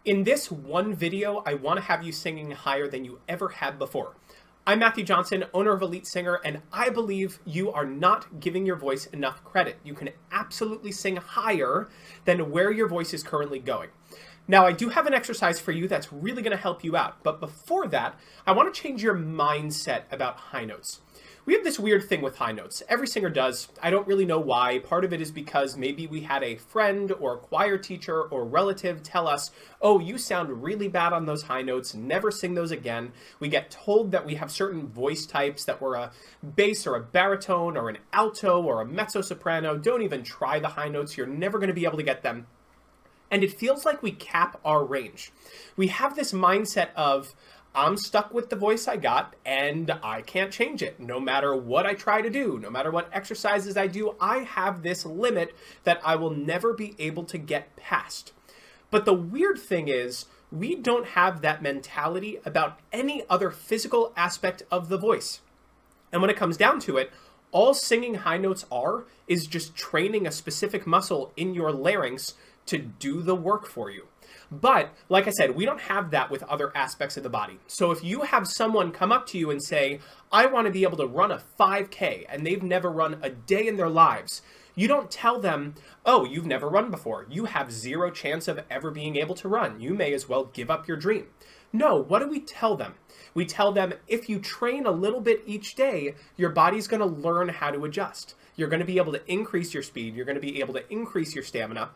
In this one video, I want to have you singing higher than you ever have before. I'm Matthew Johnson, owner of Elite Singer, and I believe you are not giving your voice enough credit. You can absolutely sing higher than where your voice is currently going. Now, I do have an exercise for you that's really going to help you out, but before that, I want to change your mindset about high notes. We have this weird thing with high notes. Every singer does. I don't really know why. Part of it is because maybe we had a friend or a choir teacher or relative tell us, oh, you sound really bad on those high notes, never sing those again. We get told that we have certain voice types, that we're a bass or a baritone or an alto or a mezzo-soprano. Don't even try the high notes. You're never going to be able to get them. And it feels like we cap our range. We have this mindset of, I'm stuck with the voice I got and I can't change it. No matter what I try to do, no matter what exercises I do, I have this limit that I will never be able to get past. But the weird thing is, we don't have that mentality about any other physical aspect of the voice. And when it comes down to it, all singing high notes is just training a specific muscle in your larynx to do the work for you. But, like I said, we don't have that with other aspects of the body. So if you have someone come up to you and say, I want to be able to run a 5K, and they've never run a day in their lives, you don't tell them, oh, you've never run before. You have zero chance of ever being able to run. You may as well give up your dream. No, what do we tell them? We tell them, if you train a little bit each day, your body's going to learn how to adjust. You're going to be able to increase your speed. You're going to be able to increase your stamina.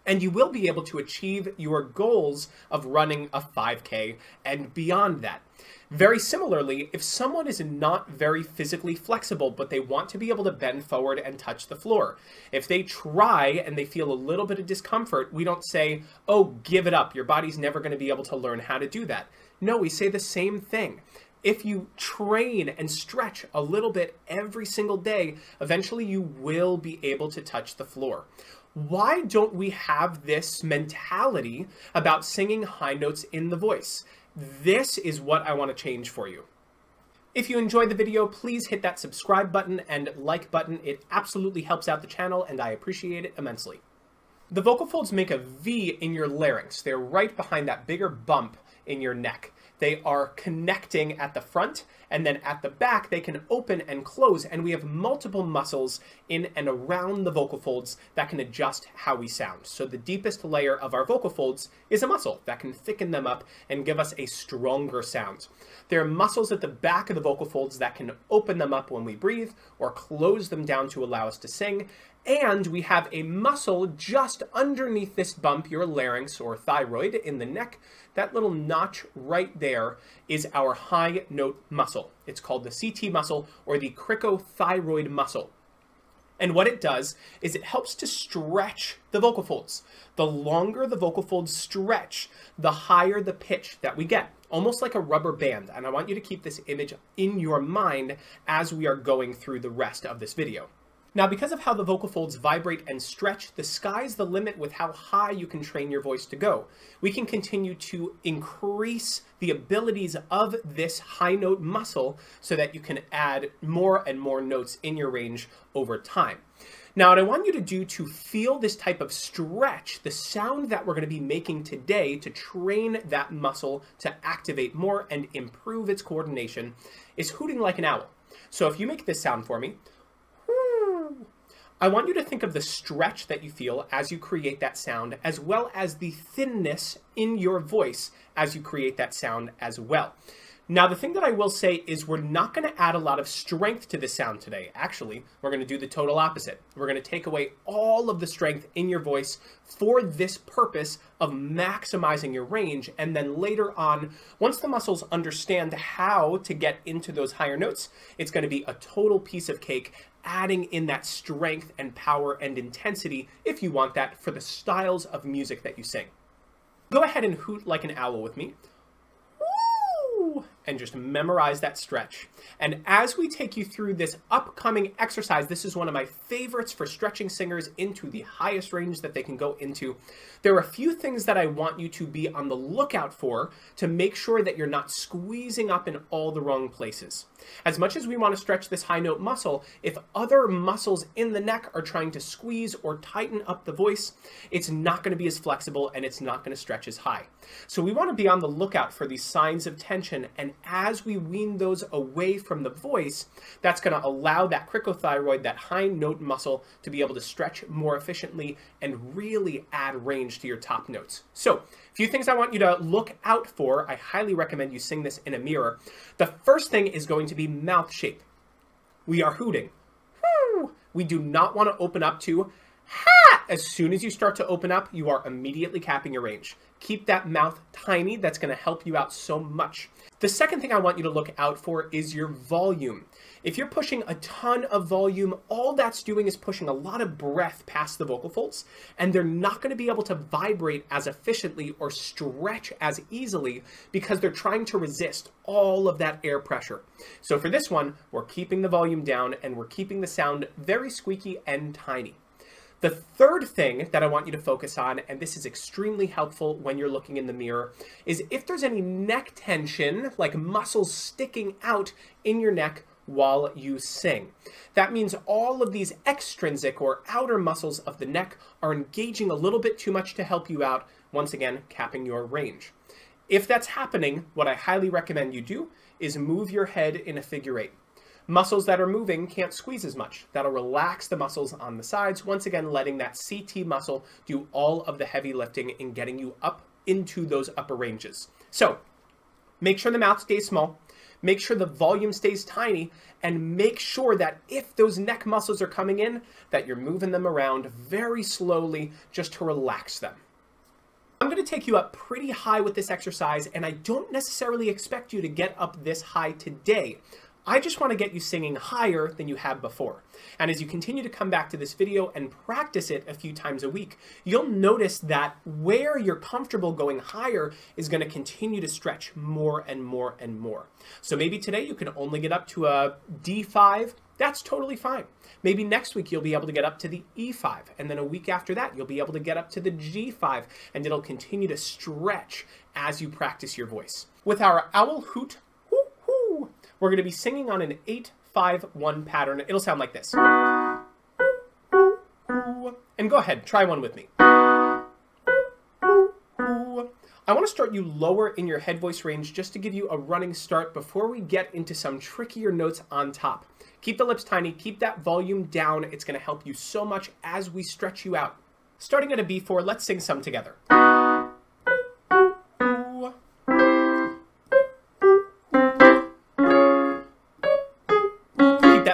And you will be able to achieve your goals of running a 5K and beyond that. Very similarly, if someone is not very physically flexible, but they want to be able to bend forward and touch the floor, if they try and they feel a little bit of discomfort, we don't say, oh, give it up. Your body's never going to be able to learn how to do that. No, we say the same thing. If you train and stretch a little bit every single day, eventually you will be able to touch the floor. Why don't we have this mentality about singing high notes in the voice? This is what I want to change for you. If you enjoyed the video, please hit that subscribe button and like button. It absolutely helps out the channel and I appreciate it immensely. The vocal folds make a V in your larynx. They're right behind that bigger bump in your neck. They are connecting at the front, and then at the back they can open and close, and we have multiple muscles in and around the vocal folds that can adjust how we sound. So the deepest layer of our vocal folds is a muscle that can thicken them up and give us a stronger sound. There are muscles at the back of the vocal folds that can open them up when we breathe or close them down to allow us to sing. And we have a muscle just underneath this bump, your larynx or thyroid in the neck. That little notch right there is our high note muscle. It's called the CT muscle or the cricothyroid muscle. And what it does is it helps to stretch the vocal folds. The longer the vocal folds stretch, the higher the pitch that we get, almost like a rubber band. And I want you to keep this image in your mind as we are going through the rest of this video. Now, because of how the vocal folds vibrate and stretch, the sky's the limit with how high you can train your voice to go. We can continue to increase the abilities of this high note muscle so that you can add more and more notes in your range over time. Now, what I want you to do to feel this type of stretch, the sound that we're going to be making today to train that muscle to activate more and improve its coordination, is hooting like an owl. So if you make this sound for me, I want you to think of the stretch that you feel as you create that sound, as well as the thinness in your voice as you create that sound as well. Now, the thing that I will say is we're not going to add a lot of strength to this sound today. Actually, we're going to do the total opposite. We're going to take away all of the strength in your voice for this purpose of maximizing your range. And then later on, once the muscles understand how to get into those higher notes, it's going to be a total piece of cake, adding in that strength and power and intensity if you want that for the styles of music that you sing. Go ahead and hoot like an owl with me. Woo! and just memorize that stretch. And as we take you through this upcoming exercise, this is one of my favorites for stretching singers into the highest range that they can go into. There are a few things that I want you to be on the lookout for to make sure that you're not squeezing up in all the wrong places. As much as we want to stretch this high note muscle, if other muscles in the neck are trying to squeeze or tighten up the voice, it's not going to be as flexible and it's not going to stretch as high. So we want to be on the lookout for these signs of tension, and as we wean those away from the voice, that's going to allow that cricothyroid, that high note muscle, to be able to stretch more efficiently and really add range to your top notes. So, a few things I want you to look out for. I highly recommend you sing this in a mirror. The first thing is going to be mouth shape. We are hooting. Woo! We do not want to open up to ha! As soon as you start to open up, you are immediately capping your range. Keep that mouth tiny. That's going to help you out so much. The second thing I want you to look out for is your volume. If you're pushing a ton of volume, all that's doing is pushing a lot of breath past the vocal folds, and they're not going to be able to vibrate as efficiently or stretch as easily because they're trying to resist all of that air pressure. So for this one, we're keeping the volume down and we're keeping the sound very squeaky and tiny. The third thing that I want you to focus on, and this is extremely helpful when you're looking in the mirror, is if there's any neck tension, like muscles sticking out in your neck while you sing. That means all of these extrinsic or outer muscles of the neck are engaging a little bit too much to help you out, once again, capping your range. If that's happening, what I highly recommend you do is move your head in a figure eight. Muscles that are moving can't squeeze as much. That'll relax the muscles on the sides, once again letting that CT muscle do all of the heavy lifting in getting you up into those upper ranges. So, make sure the mouth stays small, make sure the volume stays tiny, and make sure that if those neck muscles are coming in, that you're moving them around very slowly just to relax them. I'm going to take you up pretty high with this exercise, and I don't necessarily expect you to get up this high today. I just want to get you singing higher than you have before. And as you continue to come back to this video and practice it a few times a week, you'll notice that where you're comfortable going higher is going to continue to stretch more and more and more. So maybe today you can only get up to a D5. That's totally fine. Maybe next week you'll be able to get up to the E5, and then a week after that you'll be able to get up to the G5, and it'll continue to stretch as you practice your voice. With our owl hoot, we're going to be singing on an 8-5-1 pattern. It'll sound like this. And go ahead, try one with me. I want to start you lower in your head voice range just to give you a running start before we get into some trickier notes on top. Keep the lips tiny, keep that volume down. It's going to help you so much as we stretch you out. Starting at a B4, let's sing some together.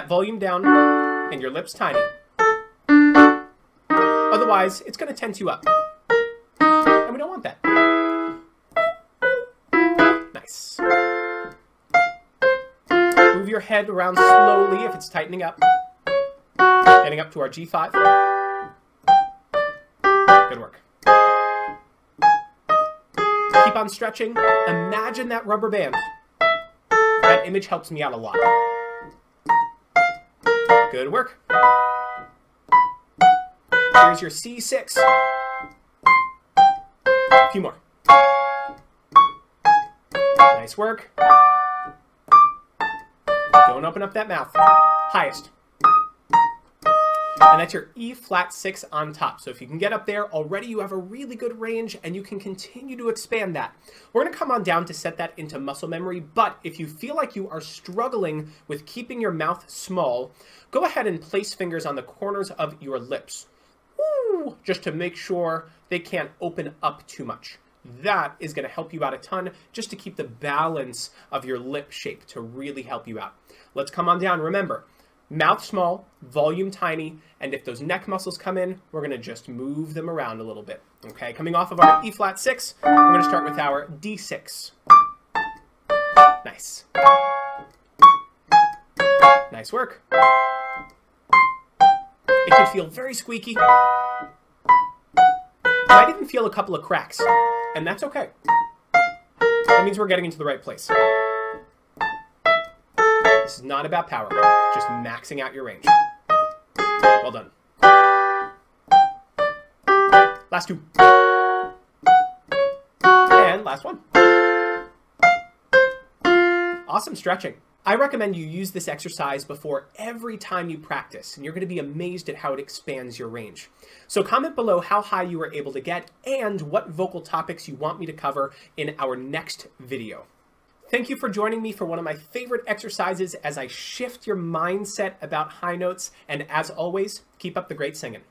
Volume down and your lips tiny. Otherwise, it's going to tense you up. And we don't want that. Nice. Move your head around slowly if it's tightening up. Getting up to our G5. Good work. Keep on stretching. Imagine that rubber band. That image helps me out a lot. Good work. Here's your C6. A few more. Nice work. Don't open up that mouth. Highest. And that's your E flat 6 on top. So if you can get up there, already you have a really good range and you can continue to expand that. We're going to come on down to set that into muscle memory, but if you feel like you are struggling with keeping your mouth small, go ahead and place fingers on the corners of your lips. Woo! Just to make sure they can't open up too much. That is going to help you out a ton just to keep the balance of your lip shape to really help you out. Let's come on down. Remember, mouth small, volume tiny, and if those neck muscles come in, we're going to just move them around a little bit. Okay, coming off of our E flat 6, we're going to start with our D6. Nice. Nice work. It can feel very squeaky. You might even feel a couple of cracks, and that's okay. That means we're getting into the right place. This is not about power, just maxing out your range. Well done. Last two. And last one. Awesome stretching. I recommend you use this exercise before every time you practice, and you're going to be amazed at how it expands your range. So comment below how high you were able to get and what vocal topics you want me to cover in our next video. Thank you for joining me for one of my favorite exercises as I shift your mindset about high notes, and as always, keep up the great singing.